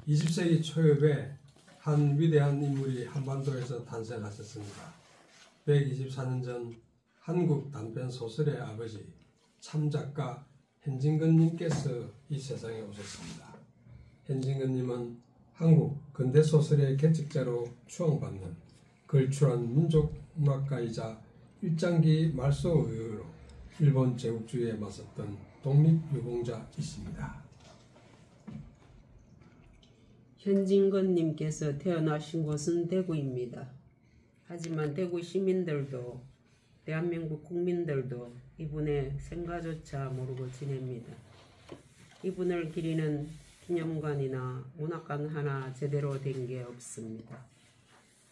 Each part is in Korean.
20세기 초엽에 한 위대한 인물이 한반도에서 탄생하셨습니다. 124년 전 한국 단편 소설의 아버지 참작가 현진건님께서 이 세상에 오셨습니다. 현진건님은 한국 근대소설의 개척자로 추앙받는 걸출한 민족문학가이자 일장기 말소의로 일본 제국주의에 맞섰던 독립유공자이십니다. 현진건님께서 태어나신 곳은 대구입니다. 하지만 대구 시민들도 대한민국 국민들도 이분의 생가조차 모르고 지냅니다. 이분을 기리는 기념관이나 문학관 하나 제대로 된 게 없습니다.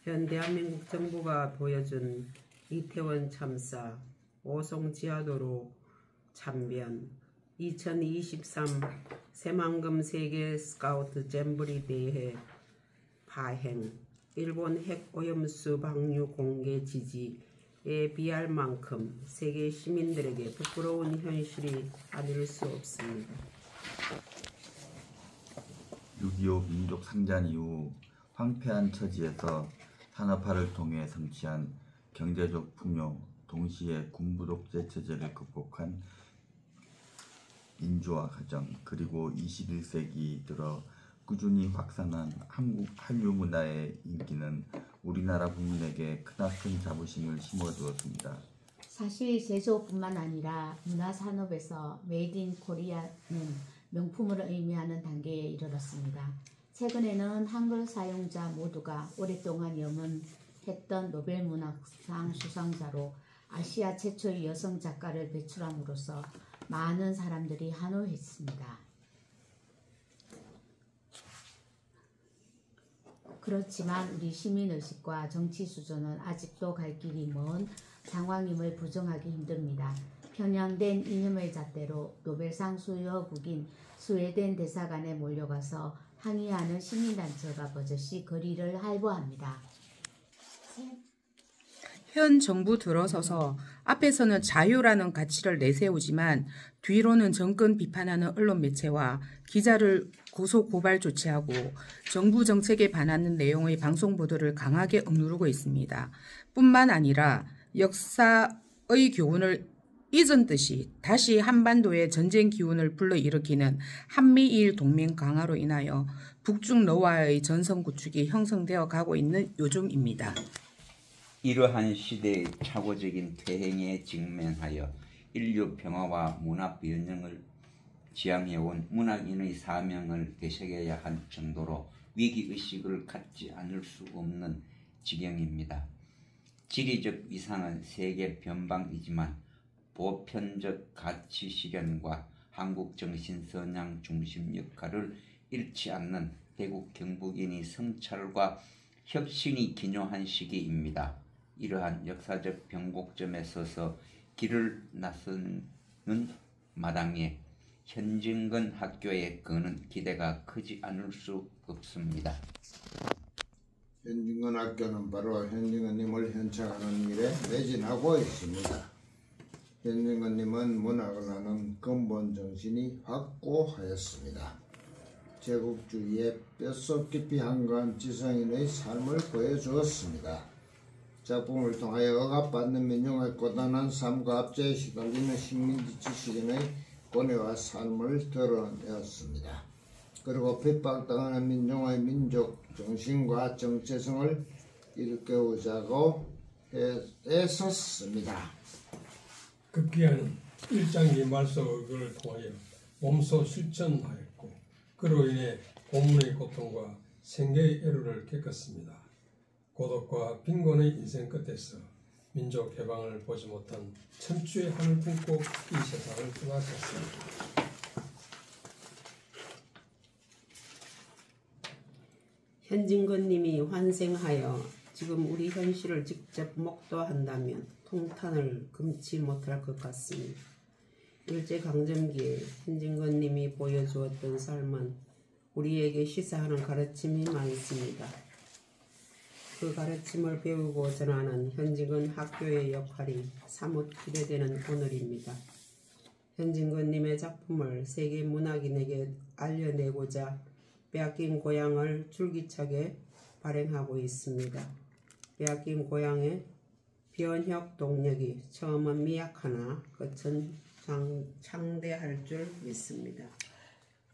현 대한민국 정부가 보여준 이태원 참사, 오송 지하도로 참변, 2023 새만금 세계 스카우트 잼버리 대회 파행, 일본 핵 오염수 방류 공개 지지에 비할 만큼 세계 시민들에게 부끄러운 현실이 아닐 수 없습니다. 6.25 민족 상잔 이후 황폐한 처지에서 산업화를 통해 성취한 경제적 풍요, 동시에 군부 독재 체제를 극복한 민주화 과정, 그리고 21세기 들어 꾸준히 확산한 한국 한류 문화의 인기는 우리나라 국민에게 크나큰 자부심을 심어주었습니다. 사실 제조뿐만 아니라 문화산업에서 메이드 인 코리아는 명품을 의미하는 단계에 이르렀습니다. 최근에는 한글 사용자 모두가 오랫동안 염원했던 노벨문학상 수상자로 아시아 최초의 여성 작가를 배출함으로써 많은 사람들이 환호했습니다. 그렇지만 우리 시민의식과 정치 수준은 아직도 갈 길이 먼 상황임을 부정하기 힘듭니다. 편향된 이념의 잣대로 노벨상 수여국인 스웨덴 대사관에 몰려가서 항의하는 시민단체가 버젓이 거리를 할보합니다. 현 정부 들어서서 앞에서는 자유라는 가치를 내세우지만 뒤로는 정권 비판하는 언론 매체와 기자를 고소 고발 조치하고 정부 정책에 반하는 내용의 방송 보도를 강하게 억누르고 있습니다. 뿐만 아니라 역사의 교훈을 잊은 듯이 다시 한반도의 전쟁 기운을 불러일으키는 한미일 동맹 강화로 인하여 북중 러와의 전선 구축이 형성되어 가고 있는 요즘입니다. 이러한 시대의 착오적인 퇴행에 직면하여 인류 평화와 문화 번영을 지향해온 문학인의 사명을 되새겨야 할 정도로 위기의식을 갖지 않을 수 없는 지경입니다. 지리적 위상은 세계 변방이지만 보편적 가치 실현과 한국 정신 선양 중심 역할을 잃지 않는 대국 경북인의 성찰과 혁신이 기묘한 시기입니다. 이러한 역사적 변곡점에 서서 길을 나서는 마당에 현진건 학교에 거는 기대가 크지 않을 수 없습니다. 현진건 학교는 바로 현진건님을 현착하는 일에 매진하고 있습니다. 현진건님은 문학을 하는 근본 정신이 확고하였습니다. 제국주의에 뼛속 깊이 한가한 지성인의 삶을 보여주었습니다. 작품을 통하여 억압받는 민중의 고단한 삶과 압제에 시달리는 식민지 지식인의 고뇌와 삶을 드러내었습니다. 그리고 핍박당하는 민중의 민족 정신과 정체성을 일깨우자고 애썼습니다. 급기야는 일장기 말소를 통하여 몸소 실천하였고 그로 인해 고문의 고통과 생계의 애로를 겪었습니다. 고독과 빈곤의 인생 끝에서 민족 해방을 보지 못한 천추의 한을 품고 이 세상을 떠나셨습니다. 현진건님이 환생하여 지금 우리 현실을 직접 목도한다면 통탄을 금치 못할 것 같습니다. 일제강점기에 현진건님이 보여주었던 삶은 우리에게 시사하는 가르침이 많습니다. 그 가르침을 배우고 전하는 현진건 학교의 역할이 사뭇 기대되는 오늘입니다. 현진건님의 작품을 세계 문학인에게 알려내고자 빼앗긴 고향을 줄기차게 발행하고 있습니다. 빼앗긴 고향의 변혁 동력이 처음은 미약하나 끝은 창대할 줄 믿습니다.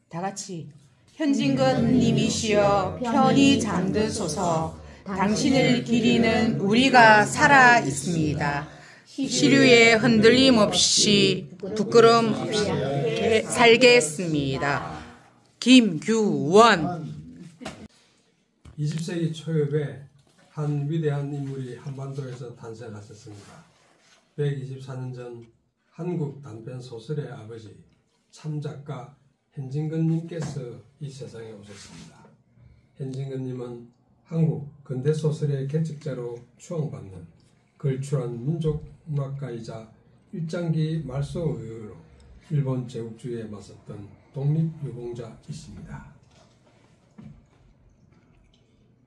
다 같이 현진건 님이시여 편히 잠드소서. 당신을 기리는 우리가 살아 있습니다. 시류에 흔들림 없이 부끄럼 없이 살겠습니다. 김규원. 20세기 초엽에 한 위대한 인물이 한반도에서 탄생하셨습니다. 124년 전 한국 단편 소설의 아버지 참작가 현진건님께서 이 세상에 오셨습니다. 현진건님은 한국 근대소설의 개척자로 추앙받는 걸출한 민족문학가이자 일장기 말소 의회로 일본 제국주의에 맞섰던 독립유공자이십니다.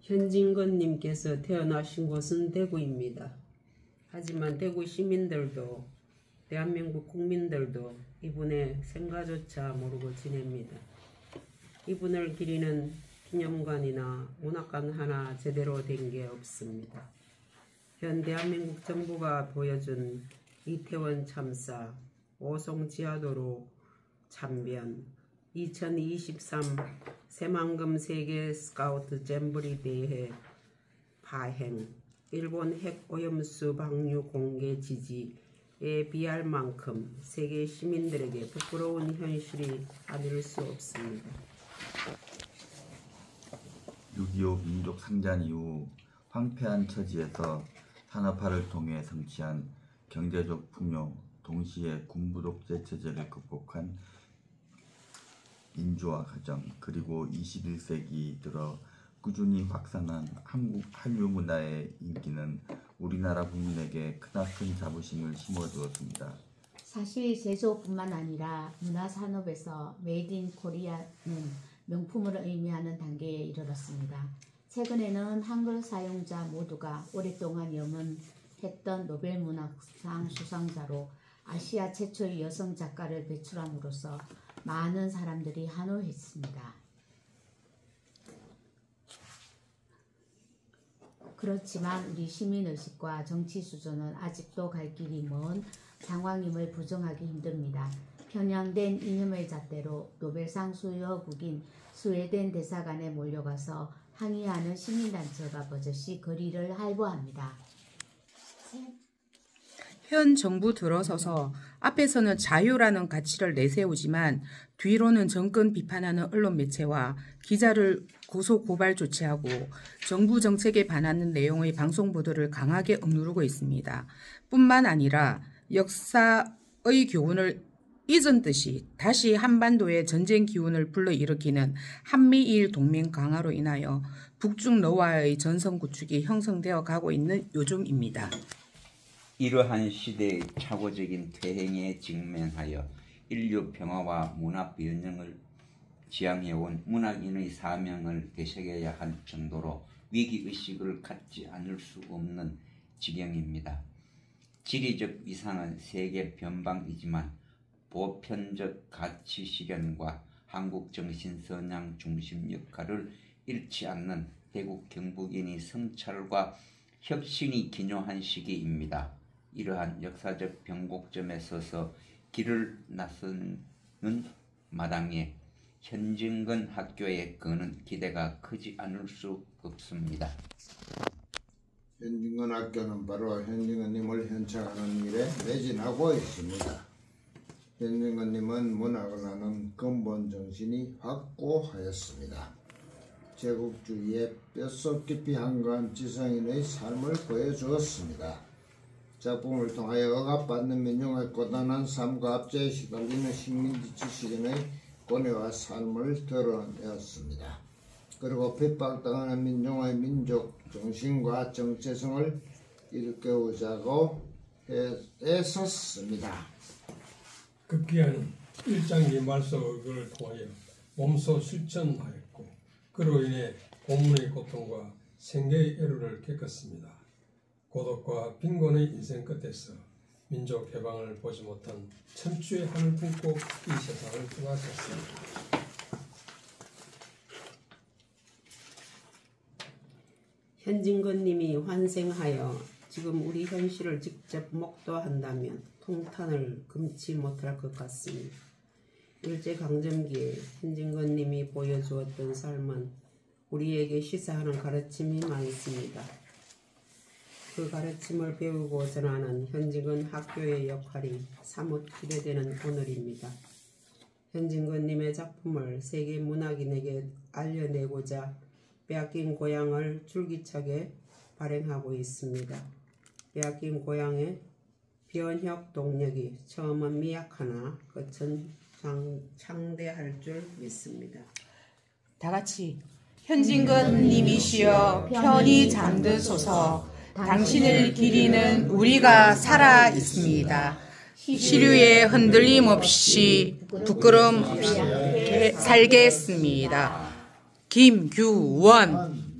현진건님께서 태어나신 곳은 대구입니다. 하지만 대구 시민들도 대한민국 국민들도 이분의 생가조차 모르고 지냅니다. 이분을 기리는 기념관이나 문학관 하나 제대로 된 게 없습니다. 현 대한민국 정부가 보여준 이태원 참사, 오송지하도로 참변, 2023 새만금 세계 스카우트 잼버리 대회 파행, 일본 핵 오염수 방류 공개 지지에 비할 만큼 세계 시민들에게 부끄러운 현실이 아닐 수 없습니다. 6.25 민족 상잔 이후 황폐한 처지에서 산업화를 통해 성취한 경제적 풍요, 동시에 군부 독재 체제를 극복한 민주화 과정, 그리고 21세기 들어 꾸준히 확산한 한국 한류 문화의 인기는 우리나라 국민에게 크나큰 자부심을 심어주었습니다. 사실 제조뿐만 아니라 문화산업에서 메이드 인 코리아는 명품을 의미하는 단계에 이르렀습니다. 최근에는 한글 사용자 모두가 오랫동안 염원했던 노벨문학상 수상자로 아시아 최초의 여성 작가를 배출함으로써 많은 사람들이 환호했습니다. 그렇지만 우리 시민의식과 정치 수준은 아직도 갈 길이 먼 상황임을 부정하기 힘듭니다. 편향된 이념의 잣대로 노벨상 수여국인 스웨덴 대사관에 몰려가서 항의하는 시민단체가 버젓이 거리를 할보합니다. 현 정부 들어서서 앞에서는 자유라는 가치를 내세우지만 뒤로는 정권 비판하는 언론 매체와 기자를 고소 고발 조치하고 정부 정책에 반하는 내용의 방송 보도를 강하게 억누르고 있습니다. 뿐만 아니라 역사의 교훈을 잊은 듯이 다시 한반도에 전쟁 기운을 불러일으키는 한미일 동맹 강화로 인하여 북중 러와의 전선 구축이 형성되어 가고 있는 요즘입니다. 이러한 시대의 착오적인 퇴행에 직면하여 인류 평화와 문화 비언령을 지향해온 문학인의 사명을 되새겨야 할 정도로 위기의식을 갖지 않을 수 없는 지경입니다. 지리적 위상은 세계 변방이지만 보편적 가치 실현과 한국 정신 선양 중심 역할을 잃지 않는 대국 경북인의 성찰과 혁신이 기묘한 시기입니다. 이러한 역사적 변곡점에 서서 길을 나서는 마당에 현진건 학교에 거는 기대가 크지 않을 수 없습니다. 현진건 학교는 바로 현진건님을 현착하는 일에 매진하고 있습니다. 현진건님은 문학을 하는 근본 정신이 확고하였습니다. 제국주의에 뼛속 깊이 한가한 지성인의 삶을 보여주었습니다. 작품을 통하여 억압받는 민중의 고단한 삶과 압제에 시달리는 식민지 지식인의 고뇌와 삶을 드러내었습니다. 그리고 핍박당하는 민중의 민족 정신과 정체성을 일깨우자고 애썼습니다. 급기야는 일장기 말소를 통하여 몸소 실천하였고 그로 인해 고문의 고통과 생계의 애로를 겪었습니다. 고독과 빈곤의 인생 끝에서 민족 해방을 보지 못한 천추의 한을 품고 이 세상을 떠나셨습니다. 현진건님이 환생하여 지금 우리 현실을 직접 목도한다면 통탄을 금치 못할 것 같습니다. 일제강점기에 현진건님이 보여주었던 삶은 우리에게 시사하는 가르침이 많습니다. 그 가르침을 배우고 전하는 현진건 학교의 역할이 사뭇 기대되는 오늘입니다. 현진건님의 작품을 세계 문학인에게 알려내고자 빼앗긴 고향을 줄기차게 발행하고 있습니다. 빼앗긴 고향의 변혁 동력이 처음은 미약하나 끝은 창대할 줄 믿습니다. 다 같이 현진건 님이시여 편히 잠드소서. 당신을 기리는 우리가 살아 있습니다. 시류에 흔들림 없이 부끄럼 없이 살겠습니다. 김규원